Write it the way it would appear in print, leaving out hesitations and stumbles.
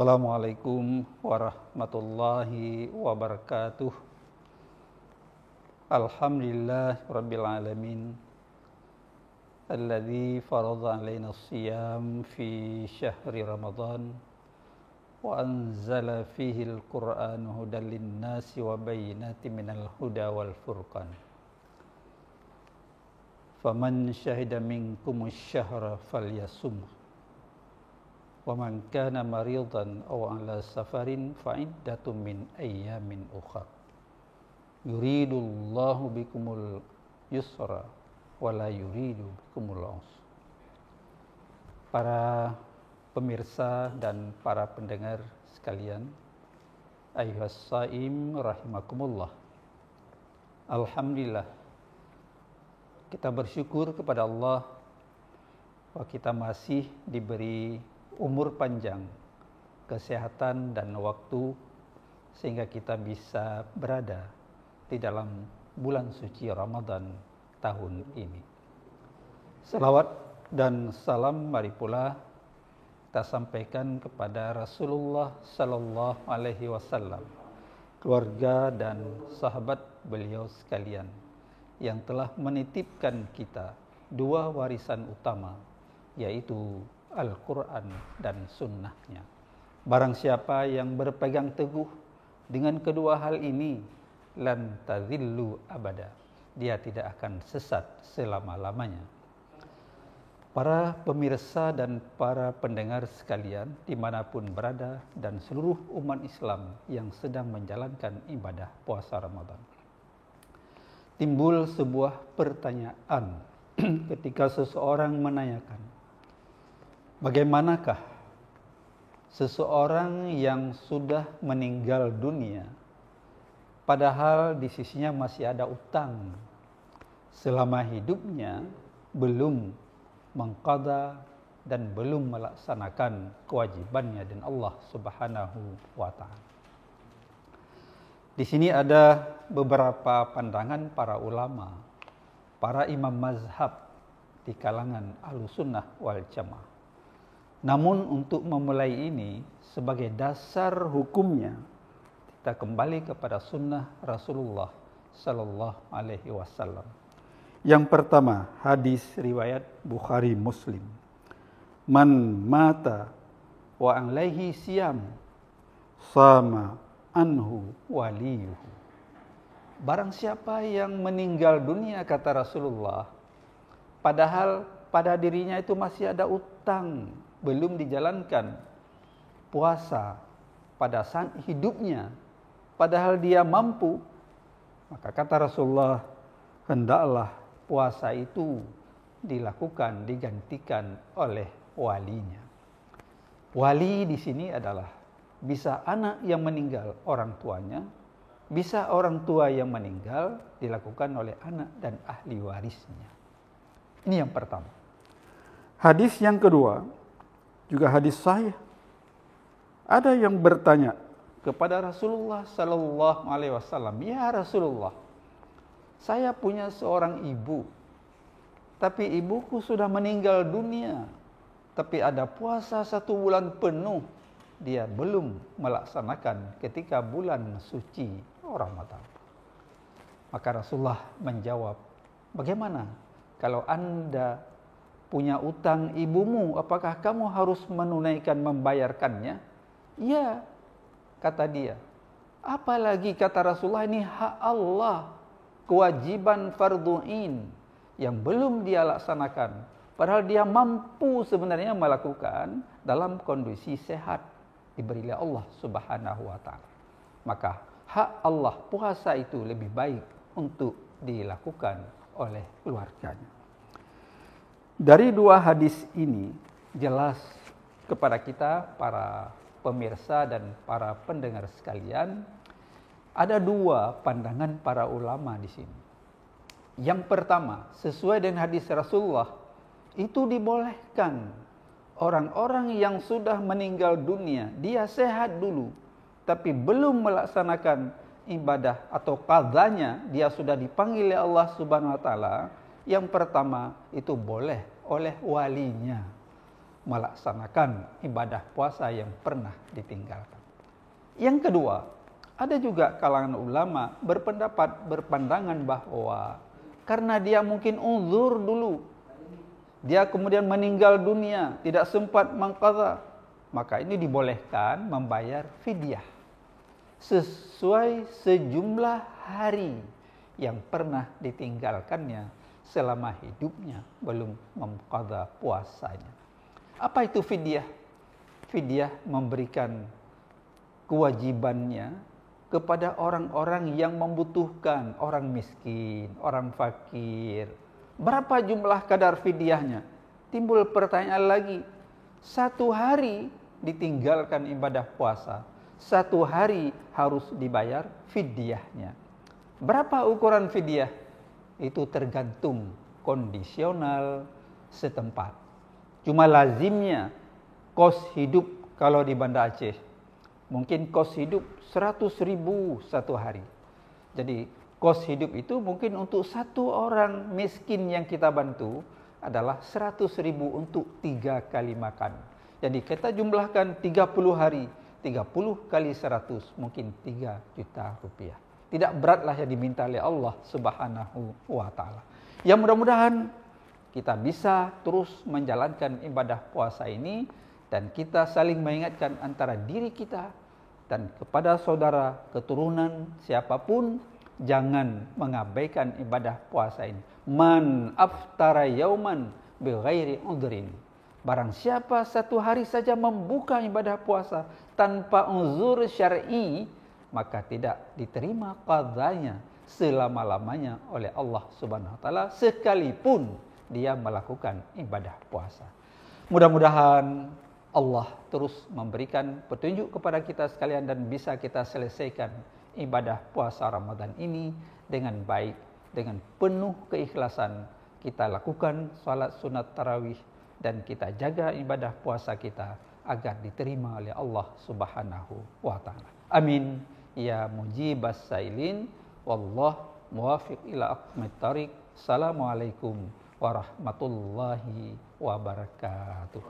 Assalamualaikum warahmatullahi wabarakatuh. Alhamdulillah Rabbil Alamin alladzi faradha alaina as-siyam fi syahri Ramadan wa anzala fihi al-Qur'ana hudan lin-nasi wa bayyinatin minal huda wal furqan. Faman syahida minkumus syahra falyasumhu wa man kana maridan aw ala safarin fa iddatun min ayyamin ukhra. Yuridullahu bikumul yusra wa la yuridu bikumul usra. Para pemirsa dan para pendengar sekalian, ayyuhas shaim rahimakumullah. Alhamdulillah, kita bersyukur kepada Allah bahwa kita masih diberi umur panjang, kesehatan dan waktu sehingga kita bisa berada di dalam bulan suci Ramadan tahun ini. Salawat dan salam mari pula kita sampaikan kepada Rasulullah sallallahu alaihi wasallam, keluarga dan sahabat beliau sekalian yang telah menitipkan kita dua warisan utama, yaitu Al-Quran dan sunnahnya. Barang siapa yang berpegang teguh dengan kedua hal ini, lan tadhillu abada, dia tidak akan sesat selama-lamanya. Para pemirsa dan para pendengar sekalian dimanapun berada, dan seluruh umat Islam yang sedang menjalankan ibadah puasa Ramadan, timbul sebuah pertanyaan ketika seseorang menanyakan, bagaimanakah seseorang yang sudah meninggal dunia padahal di sisinya masih ada utang, selama hidupnya belum mengqadha dan belum melaksanakan kewajibannya dan Allah Subhanahu wa taala. Di sini ada beberapa pandangan para ulama, para imam mazhab di kalangan Ahlussunnah wal Jamaah. Namun untuk memulai ini sebagai dasar hukumnya, kita kembali kepada sunnah Rasulullah sallallahu alaihi wasallam. Yang pertama, hadis riwayat Bukhari Muslim. Man mata wa alaihi siyam sama anhu waliyuhu. Barang siapa yang meninggal dunia, kata Rasulullah, padahal pada dirinya itu masih ada utang, belum dijalankan puasa pada saat hidupnya, padahal dia mampu, maka kata Rasulullah, hendaklah puasa itu dilakukan, digantikan oleh walinya. Wali di sini adalah bisa anak yang meninggal orang tuanya, bisa orang tua yang meninggal dilakukan oleh anak dan ahli warisnya. Ini yang pertama. Hadis yang kedua, juga hadis sahih. Ada yang bertanya kepada Rasulullah sallallahu alaihi wasallam, "Ya Rasulullah, saya punya seorang ibu, tapi ibuku sudah meninggal dunia, tapi ada puasa 1 bulan penuh, dia belum melaksanakan ketika bulan suci Ramadan." Maka Rasulullah menjawab, "Bagaimana kalau Anda punya utang ibumu, apakah kamu harus menunaikan, membayarkannya?" "Ya," kata dia. Apalagi kata Rasulullah, ini hak Allah, kewajiban fardhu'in yang belum dia laksanakan, padahal dia mampu sebenarnya melakukan dalam kondisi sehat, diberilah Allah Subhanahu wa taala. Maka hak Allah puasa itu lebih baik untuk dilakukan oleh keluarganya. Dari dua hadis ini jelas kepada kita para pemirsa dan para pendengar sekalian, ada dua pandangan para ulama di sini. Yang pertama, sesuai dengan hadis Rasulullah, itu dibolehkan orang-orang yang sudah meninggal dunia, dia sehat dulu, tapi belum melaksanakan ibadah atau qadanya, dia sudah dipanggil oleh Allah Subhanahu wa taala. Yang pertama itu boleh oleh walinya. melaksanakan ibadah puasa yang pernah ditinggalkan. Yang kedua, ada juga kalangan ulama berpandangan bahwa karena dia mungkin uzur dulu, dia kemudian meninggal dunia, tidak sempat mengqadha, maka ini dibolehkan membayar fidyah sesuai sejumlah hari yang pernah ditinggalkannya selama hidupnya belum mengqadha puasanya. Apa itu fidyah? Fidyah memberikan kewajibannya kepada orang-orang yang membutuhkan, orang miskin, orang fakir. Berapa jumlah kadar fidyahnya? Timbul pertanyaan lagi. 1 hari ditinggalkan ibadah puasa, 1 hari harus dibayar fidyahnya. Berapa ukuran fidyah? Itu tergantung kondisional setempat. Cuma lazimnya kos hidup kalau di Banda Aceh, mungkin kos hidup 100.000 1 hari. Jadi kos hidup itu mungkin untuk 1 orang miskin yang kita bantu adalah 100.000 untuk 3 kali makan. Jadi kita jumlahkan 30 hari, 30 kali 100 mungkin 3 juta rupiah. Tidak beratlah yang diminta oleh Allah Subhanahu wa taala. Ya mudah-mudahan kita bisa terus menjalankan ibadah puasa ini dan kita saling mengingatkan antara diri kita dan kepada saudara, keturunan, siapapun, jangan mengabaikan ibadah puasa ini. Man aftara yauman bighairi udhrin. Barang siapa 1 hari saja membuka ibadah puasa tanpa uzur syar'i, maka tidak diterima qadanya selama-lamanya oleh Allah Subhanahu wa taala sekalipun dia melakukan ibadah puasa. Mudah-mudahan Allah terus memberikan petunjuk kepada kita sekalian dan bisa kita selesaikan ibadah puasa Ramadan ini dengan baik, dengan penuh keikhlasan. Kita lakukan salat sunat tarawih dan kita jaga ibadah puasa kita agar diterima oleh Allah Subhanahu wa taala. Amin ya mujibas sailin, wallah muwafiq ila aqwamit thariq. Assalamualaikum warahmatullahi wabarakatuh.